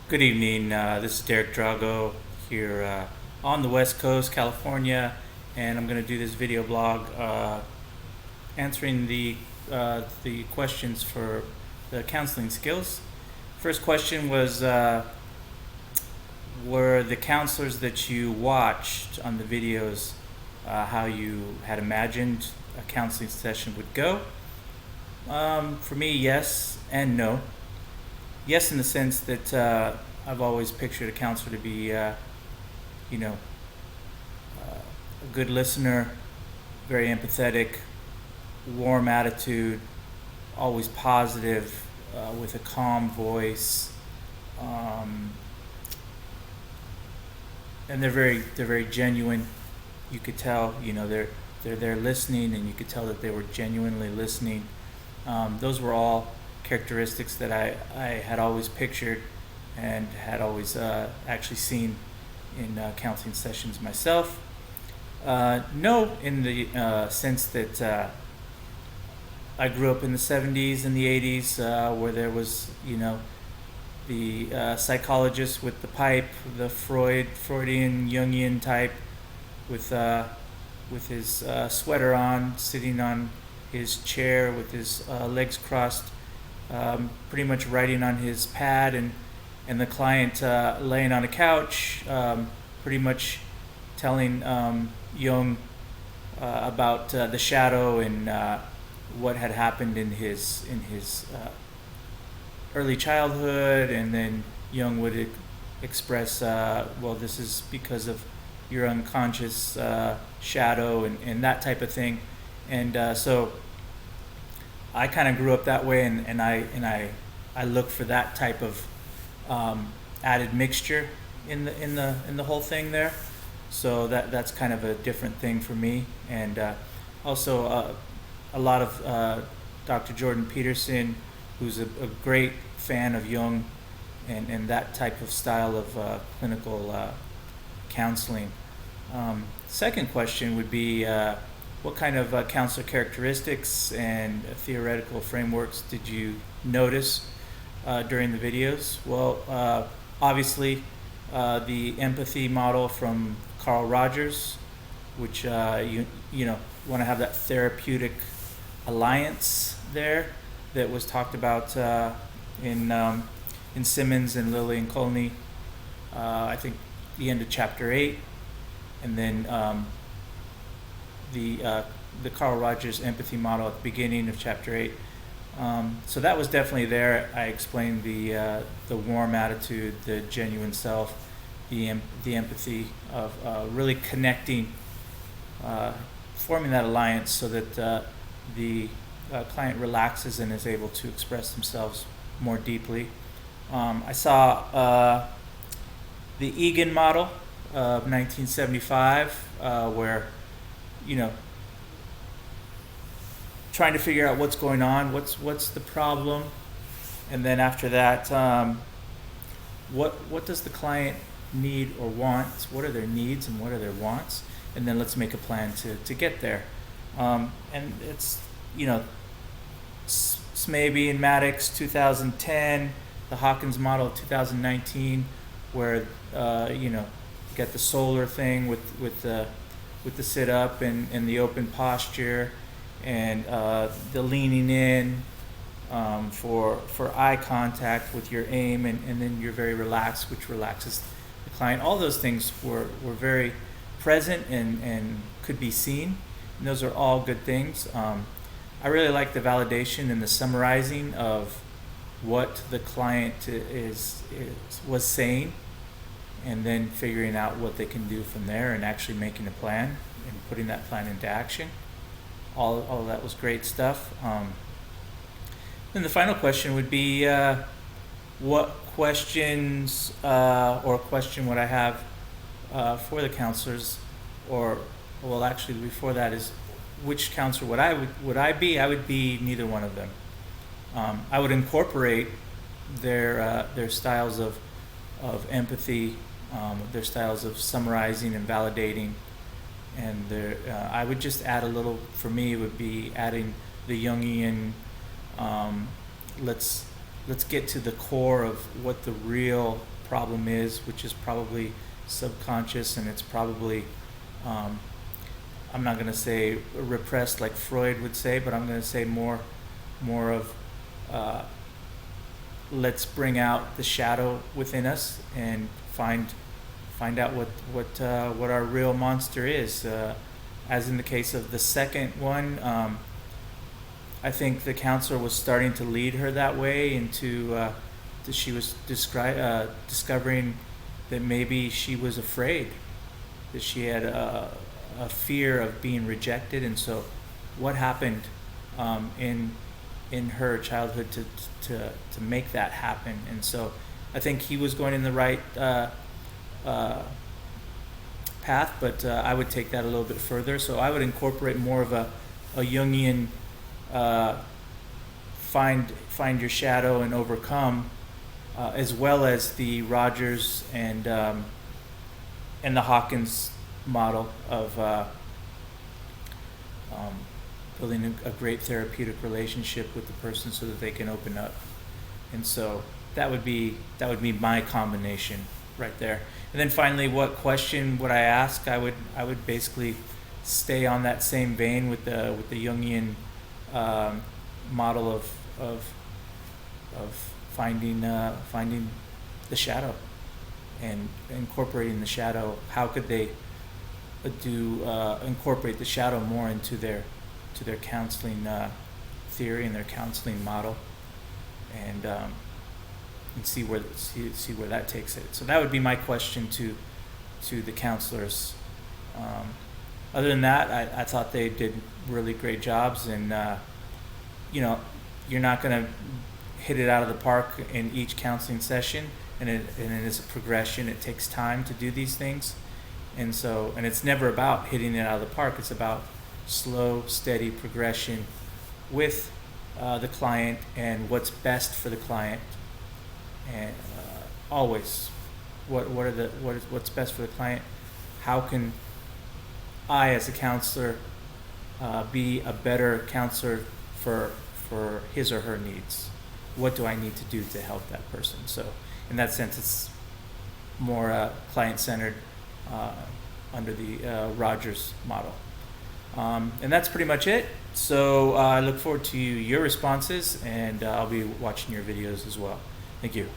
Good evening. This is Derek Drago here on the West Coast, California, and I'm going to do this video blog answering the questions for the counseling skills. First question was, were the counselors that you watched on the videos how you had imagined a counseling session would go? For me, yes and no. Yes, in the sense that I've always pictured a counselor to be, you know, a good listener, very empathetic, warm attitude, always positive, with a calm voice, um, and they're very genuine. You could tell, they're there listening, and you could tell that they were genuinely listening. Those were all characteristics that I had always pictured and had always actually seen in counseling sessions myself. No, in the sense that I grew up in the 70s and the 80s where there was, the psychologist with the pipe, the Freudian, Jungian type with his sweater on, sitting on his chair with his legs crossed, pretty much writing on his pad, and the client laying on a couch, pretty much telling Jung about the shadow and what had happened in his early childhood, and then Jung would express, well, this is because of your unconscious shadow and that type of thing, and so I kind of grew up that way, and I look for that type of added mixture in the whole thing there. So that's kind of a different thing for me, and also a lot of Dr. Jordan Peterson, who's a great fan of Jung and that type of style of clinical counseling. Second question would be, what kind of counselor characteristics and theoretical frameworks did you notice during the videos? Well, obviously, the empathy model from Carl Rogers, which you want to have that therapeutic alliance there that was talked about in Simmons and Lilly and Colney. I think the end of chapter 8, and then the Carl Rogers empathy model at the beginning of chapter 8. So that was definitely there. I explained the warm attitude, the genuine self, the empathy of really connecting, forming that alliance so that the client relaxes and is able to express themselves more deeply. I saw the Egan model of 1975, where trying to figure out what's going on, what's the problem, and then after that, what does the client need or want? What are their needs and what are their wants? And then let's make a plan to get there. And it's Smaby and Maddox 2010, the Hawkins model of 2019, where you got the solar thing with the sit up and the open posture, and the leaning in, for eye contact with your aim, and then you're very relaxed, which relaxes the client. All those things were very present and could be seen, and those are all good things. I really like the validation and the summarizing of what the client was saying, and then figuring out what they can do from there, and actually making a plan and putting that plan into action. All of that was great stuff. Then the final question would be, what questions or question would I have for the counselors, or well, actually before that is, which counselor would I be? I would be neither one of them. I would incorporate their styles of empathy, their styles of summarizing and validating, and I would just add a little. For me, it would be adding the Jungian. Let's get to the core of what the real problem is, which is probably subconscious, and it's probably, I'm not going to say repressed like Freud would say, but I'm going to say more of, let's bring out the shadow within us and find out what our real monster is. As in the case of the second one, I think the counselor was starting to lead her that way into that she was discovering that maybe she was afraid, that she had a fear of being rejected, and so what happened in her childhood to make that happen. And so I think he was going in the right path, but I would take that a little bit further. So I would incorporate more of a Jungian find your shadow and overcome, as well as the Rogers and the Hawkins model of building a great therapeutic relationship with the person so that they can open up. And so that would be my combination right there. And then finally, what question would I ask? I would basically stay on that same vein with the Jungian model of finding the shadow and incorporating the shadow. How could they incorporate the shadow more into their counseling theory and their counseling model, and see where that takes it. So that would be my question to the counselors. Other than that, I thought they did really great jobs, and you're not going to hit it out of the park in each counseling session, and it is a progression. It takes time to do these things, and it's never about hitting it out of the park. It's about slow, steady progression with the client and what's best for the client, and always what's best for the client. How can I, as a counselor, be a better counselor for his or her needs? What do I need to do to help that person? So in that sense, it's more client-centered under the Rogers model. And that's pretty much it. So I look forward to your responses, and I'll be watching your videos as well. Thank you.